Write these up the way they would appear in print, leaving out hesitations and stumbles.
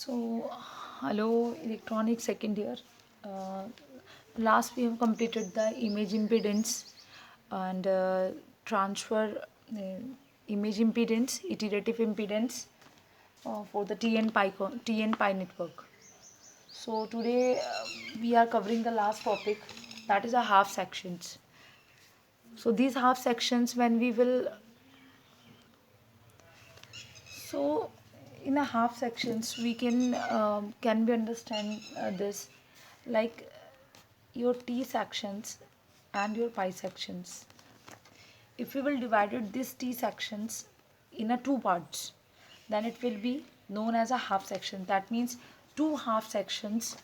So, hello, electronic second year. Uh, Last we have completed the image impedance and transfer image impedance, iterative impedance for the TN pi network. So today we are covering the last topic, that is a half sections. So these half sections, when we will, so in a half sections we can we understand this, like your T sections and your pi sections. If we will divide these T sections in a two parts, then it will be known as a half section. That means two half sections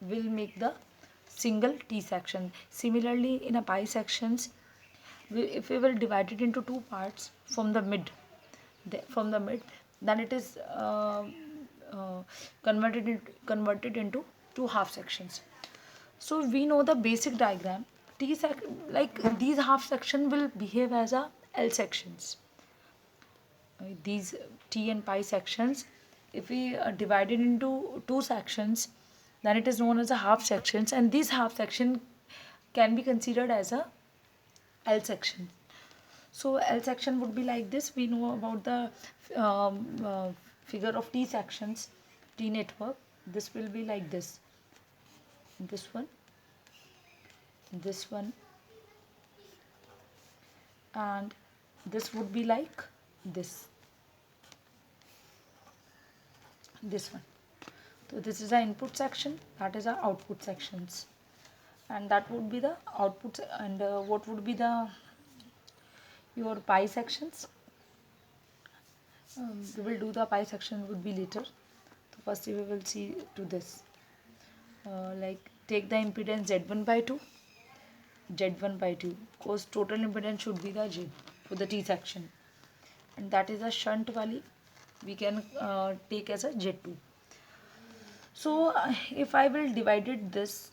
will make the single T section. Similarly, in a pi sections, if we will divide it into two parts from the mid, then it is uh, converted into two half sections. So we know the basic diagram. Like these half section will behave as a L sections. These T and pi sections, if we divide it into two sections, then it is known as a half sections, and this half section can be considered as a L section. So L section would be like this. We know about the figure of T sections, T network. This will be like this. This one, and this would be like this. This one. So this is the input section. That is our output sections, and that would be the output. And what would be the your pi sections? We will do the pi section would be later. So first we will see to this. Like take the impedance Z1 by 2, Z1 by 2, because total impedance should be the Z for the T section, and that is a shunt wali, we can take as a Z2. So if I will divided this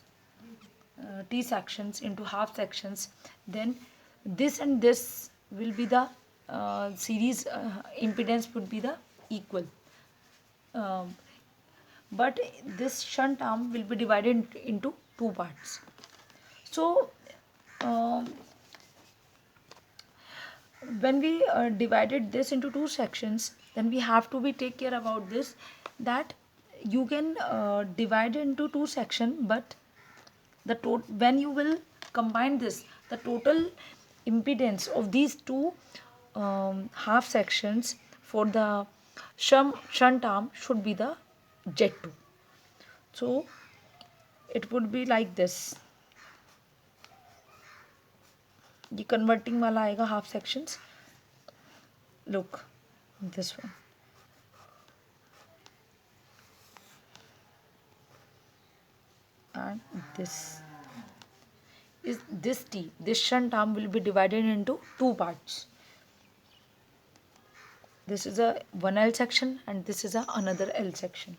T sections into half sections, then this and this will be the series impedance would be the equal. Um, but this shunt arm will be divided into two parts. So um, when we divided this into two sections, then we have to be take care about this, that you can divide into two section, but when you will combine this, the total impedance of these two half sections for the shunt arm should be the Z2. So it would be like this. ये converting वाला आएगा half sections. Look, this one. And this shunt arm will be divided into two parts. This is a one L section and this is a another L section.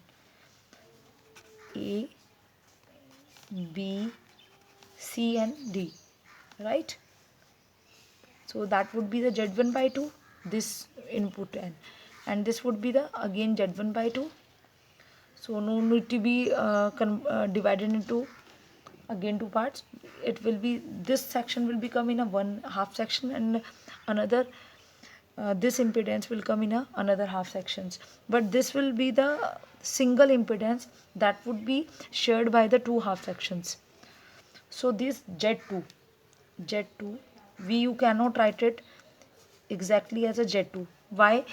A, B, C and D, right? So that would be the Z1 by 2, this input N, and this would be the again Z1 by 2. So no need to be divided into again two parts. It will be, this section will become in a one half section, and another this impedance will come in another half sections, but this will be the single impedance that would be shared by the two half sections. So this Z2, you cannot write it exactly as a Z2. Why?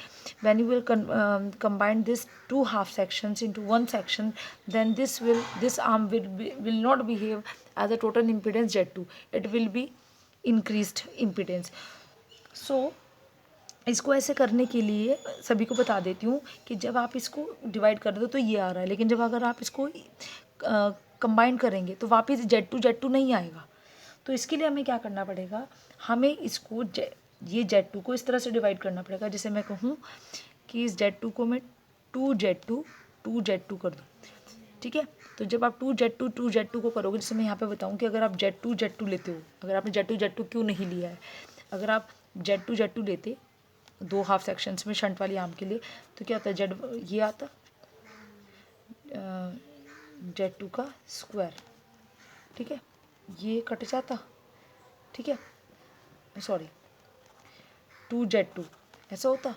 When you will combine these two half sections into one section, then this arm will not behave as a total impedance Z2. It will be increased impedance. So इसको ऐसे करने के लिए सभी को बता देती हूँ कि जब आप इसको डिवाइड कर दो तो ये आ रहा है, लेकिन जब अगर आप इसको कंबाइन करेंगे तो वापस Z2 नहीं आएगा. तो इसके लिए हमें क्या करना पड़ेगा, हमें इसको ये Z2 को इस तरह से डिवाइड करना पड़ेगा. जैसे मैं कहूँ कि इस Z2 को मैं 2Z2 कर दूँ, ठीक है. तो जब आप 2Z2 को करोगे, जैसे मैं यहाँ पे बताऊँ कि अगर आप Z2 लेते हो, अगर आपने Z2 क्यों नहीं लिया है, अगर आप Z2 लेते दो हाफ सेक्शंस में शंट वाली आर्म के लिए, तो क्या होता है, ये आता Z2 का स्क्वायर, ठीक है, ये कट जाता, ठीक है, सॉरी 2Z2 ऐसा होता,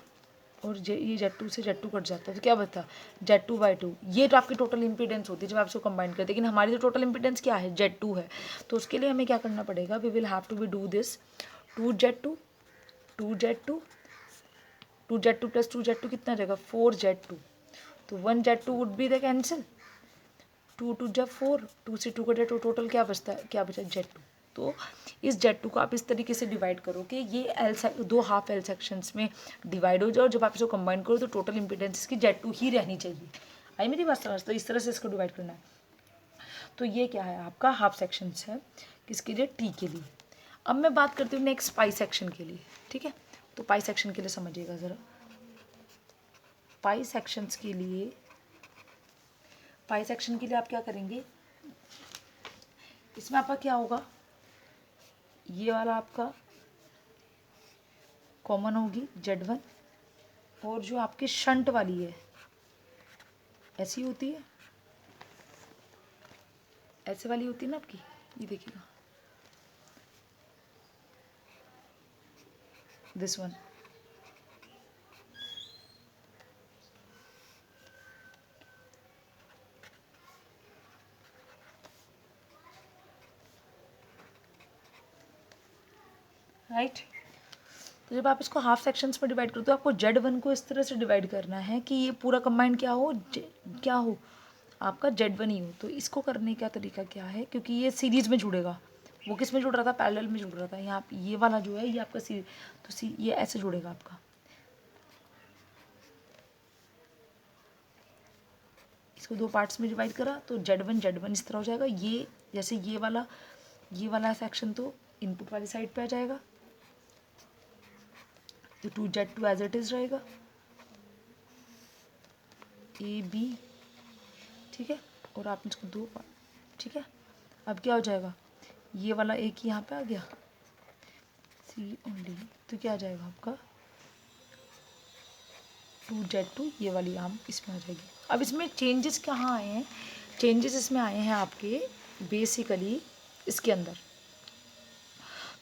और ये Z2 से Z2 कट जाता है, तो क्या बता Z2/2, ये तो आपकी टोटल इंपीडेंस होती है जब आप इसको कंबाइन करते हैं। लेकिन हमारी तो टोटल इंपीडेंस क्या है, Z2 है, तो उसके लिए हमें क्या करना पड़ेगा, we will have to be do this 2Z2 2Z2 2Z2 plus 2Z2 कितना रहेगा 4Z2, तो 1Z2 would be the cancel, 2 2 से 2 कटे तो टोटल क्या बचता है, क्या बचा Z2। तो इस Z2 को आप इस तरीके से डिवाइड करो कि ये दो हाफ एल सेक्शंस में डिवाइड हो जाए, और जब आप इसको कंबाइन करो तो टोटल इंपीडेंस इसकी Z2 ही रहनी चाहिए। आई मेरी बात समझ, तो इस तरह से इसको डिवाइड करना है। तो ये क्या है आपका हाफ सेक्शंस है, किसके लिए, टी के लिए। अब मैं बात करती हूँ नेक्स्ट पाई सेक्शन के लिए, ठीक है। तो पाई सेक्शन के लिए समझिएगा ज़रा, पाई सेक्शंस के लिए, पाई सेक्शन के लिए आप क्या करेंगे, इसमें आपका क्या होगा, ये वाला आपका कॉमन होगी Z1, और जो आपकी शंट वाली है ऐसी होती है, ऐसे वाली होती है ना आपकी, ये देखिएगा दिस वन, राइट। तो जब आप इसको हाफ सेक्शंस में डिवाइड करो तो आपको Z1 को इस तरह से डिवाइड करना है कि ये पूरा कंबाइंड क्या हो, क्या हो आपका Z1 ही हो। तो इसको करने का तरीका क्या है, क्योंकि ये सीरीज में जुड़ेगा, वो किस में जुड़ रहा था, पैरेलल में जुड़ रहा था, यहाँ ये वाला जो है ये आपका तो ये ऐसे जुड़ेगा आपका, इसको दो पार्ट्स में डिवाइड करा तो Z1 इस तरह हो जाएगा। ये जैसे ये वाला सेक्शन तो इनपुट वाली साइड पे आ जाएगा, तो 2Z2 एज इट इज रहेगा, AB, ठीक है, और आपने इसको दो पार्ट, ठीक है। अब क्या हो जाएगा, ये वाला एक यहाँ पे आ गया C और D, तो क्या आ जाएगा आपका 2Z2, ये वाली आम इसमें आ जाएगी। अब इसमें चेंजेस कहाँ आए हैं, चेंजेस इसमें आए हैं आपके बेसिकली इसके अंदर।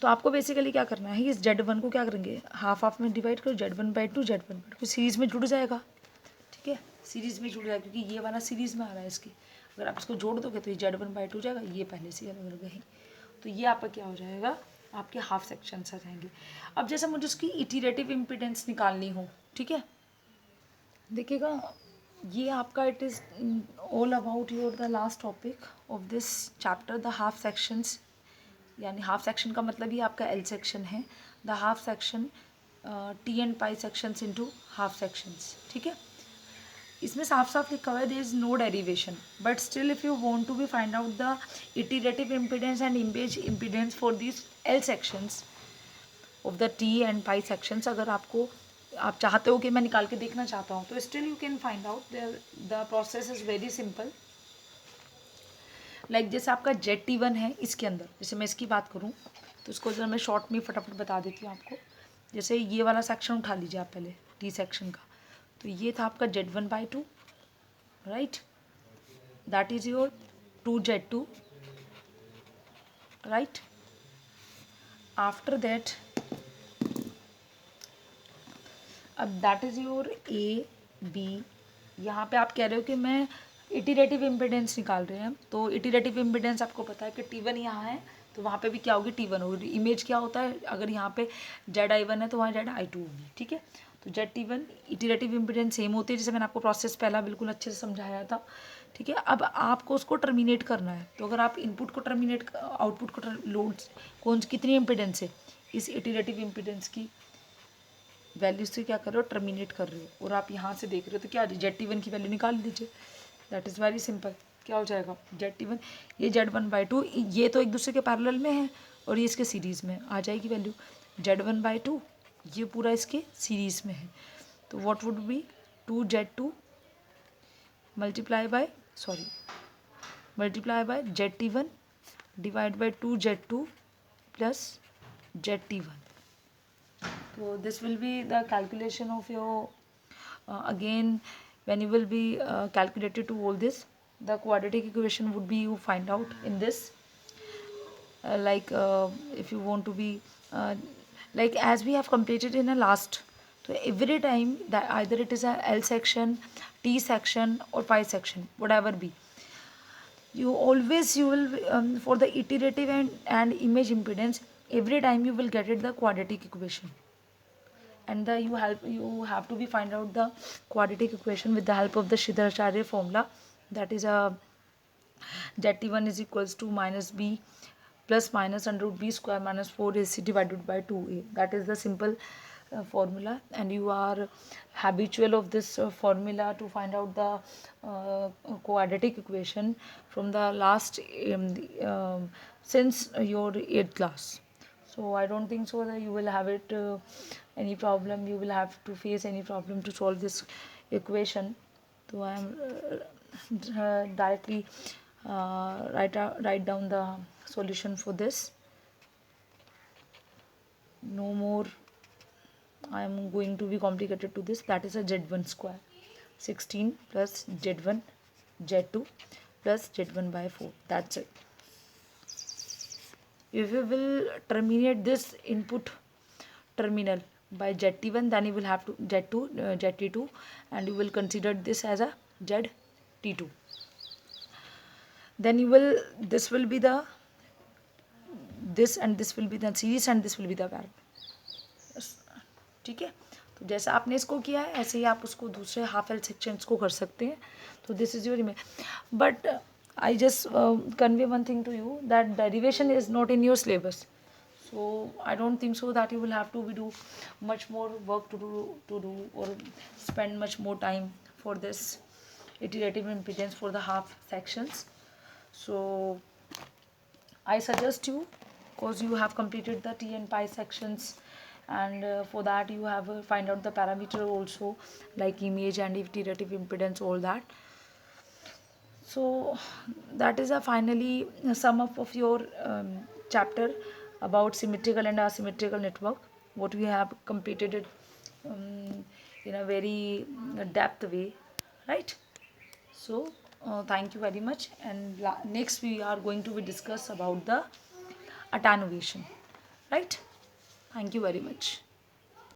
तो आपको बेसिकली क्या करना है, इस Z1 को क्या करेंगे, हाफ हाफ में डिवाइड करो, Z1/2 Z1/2 सीरीज़ में जुड़ जाएगा, ठीक है, सीरीज़ में जुड़ जाएगा, क्योंकि ये वाला सीरीज़ में आ रहा है इसकी। अगर आप इसको जोड़ दोगे तो ये Z1/2 जाएगा, ये पहले से अलग अलग है, तो ये आपका क्या हो जाएगा, आपके हाफ सेक्शंस आ जाएंगे। अब जैसे मुझे उसकी इटरेटिव इम्पिडेंस निकालनी हो, ठीक है, देखिएगा ये आपका it is all about your the last topic of this chapter, the half sections, यानी हाफ सेक्शन का मतलब ही आपका एल सेक्शन है, the half section T and pi sections into half sections, ठीक है। इसमें साफ साफ लिखा हुआ है there is no derivation, but still if you want to be find out the iterative impedance and image impedance for this L sections of the T and pi sections, अगर आपको आप चाहते हो कि मैं निकाल के देखना चाहता हूँ, तो still you can find out, the process is very simple. Like जैसे आपका Z1 है, इसके अंदर जैसे मैं इसकी बात करूँ तो इसको जरा मैं शॉर्ट में फटाफट बता देती हूँ आपको। जैसे ये वाला सेक्शन उठा लीजिए आप पहले, टी सेक्शन का, तो ये था आपका Z1/2, right, that is your 2Z2, right. After that अब दैट इज योर AB, यहाँ पे आप कह रहे हो कि मैं इटरेटिव इम्पिडेंस निकाल रहे हैं, तो इटरेटिव इम्पिडेंस आपको पता है कि T1 यहाँ है, तो वहाँ पे भी क्या होगी, T1 होगी। इमेज क्या होता है, अगर यहाँ पे ZI1 है तो वहाँ ZI2 होगी, ठीक है। तो ZT1 इटरेटिव इम्पिडेंस सेम होती है, जैसे मैंने आपको प्रोसेस पहला बिल्कुल अच्छे से समझाया था, ठीक है। अब आपको उसको टर्मिनेट करना है, तो अगर आप इनपुट को टर्मिनेट, आउटपुट को लोड कौन कितनी इम्पिडेंस है, इस इटरेटिव इम्पिडेंस की वैल्यू से क्या कर रहे हो, टर्मिनेट कर रहे हो, और आप यहाँ से देख रहे हो तो क्या Z1 की वैल्यू निकाल दीजिए, दैट इज़ वेरी सिंपल। क्या हो जाएगा Z1, ये Z1/2, ये तो एक दूसरे के पैरेलल में है और ये इसके सीरीज़ में आ जाएगी वैल्यू, Z1/2 ये पूरा इसके सीरीज़ में है, तो what would be 2Z2 multiply by ZT1 divide by 2Z2 plus ZT1। So this will be the calculation of your again when you will be calculated to all this, the quadratic equation would be you find out in this, if you want to be uh, like as we have completed in a last, so every time that either it is a L section, T section or pi section, whatever be, you will for the iterative and image impedance, every time you will get it the quadratic equation, and you have to be find out the quadratic equation with the help of the Shridharacharya formula, that is a ZT1 is equals to minus b plus minus under root b square minus 4ac divided by 2a. That is the simple formula, and you are habitual of this formula to find out the quadratic equation from the last since your 8th class. So I don't think so that you will have it any problem, you will have to face any problem to solve this equation. So I am directly write down the solution for this. No more I am going to be complicated to this. That is a z1 square, 16 plus z1 z2 plus z1 by 4. That's it. If you will terminate this input terminal by zt1, then you will have to z2 zt2, and you will consider this as a zt2. Then you will, this will be the this, and this will be the series, and this will be the parallel. ठीक है, तो जैसा आपने इसको किया है ऐसे ही आप उसको दूसरे हाफ एल सेक्शंस को कर सकते हैं. तो this is your image, but I just convey one thing to you that derivation is not in your syllabus. So I don't think so that you will have to do much more work to do or spend much more time for this iterative impedance for the half sections. So I suggest you, because you have completed the T and pi sections, and for that you have find out the parameter also, like image and iterative impedance, all that. So that is a finally sum up of your chapter about symmetrical and asymmetrical network, what we have completed it in a very depth way, right? So thank you very much, and next we are going to be discuss about the attenuation, right? Thank you very much.